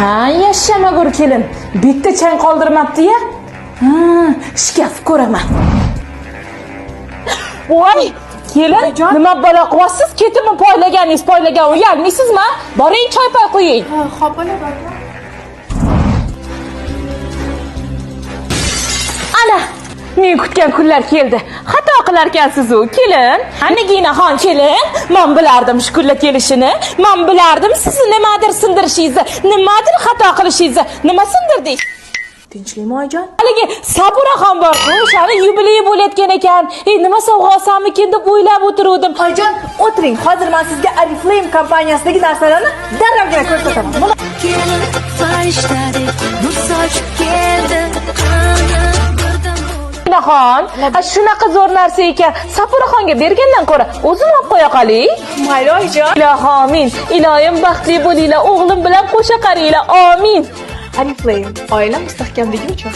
Ha, yashamagur kelin. Bitta chang qoldirmabdi-ya. Ha, shkaf ko'raman. Voy, kelin, nima balo qilyapsiz? Ketibmi poylaganingiz, poylagan uyalmaysizmi? Boring choy pay qo'ying. Ha, xo'p bo'laman. Ana, men kutgan kunlar keldi. Xato qilar ekansiz-ku, kelin. Aniginaxon kelin. Men bilardim shu kunlar kelishini. Men bilardim sizni nimadir sindirishingizni, nimadir xato qilishingizni. Nima sindirdik? Tinchlikmi oyijon? Haligi Saburaxon bor-ku, o'shani yubiley bo'layotgan ekan. Nima sovg'a olsammikin deb o'ylab o'tirdim. Oyijon, o'tiring. Hozir men sizga Oriflame kompaniyasidagi narsalarni darrogina ko'rsataman. Mana farishtadek nur sochib keldi. Naxon, shunaqa zo'r narsa ekan. Saburaxonga bergandan ko'ra o'zim olib qo'ya qolay. mayli oyijon. Ilohim, iloyim baxtli bo'linglar, o'g'lim bilan qo'sha qaranglar. Amin. Oriflame oila mustahkamligi uchun.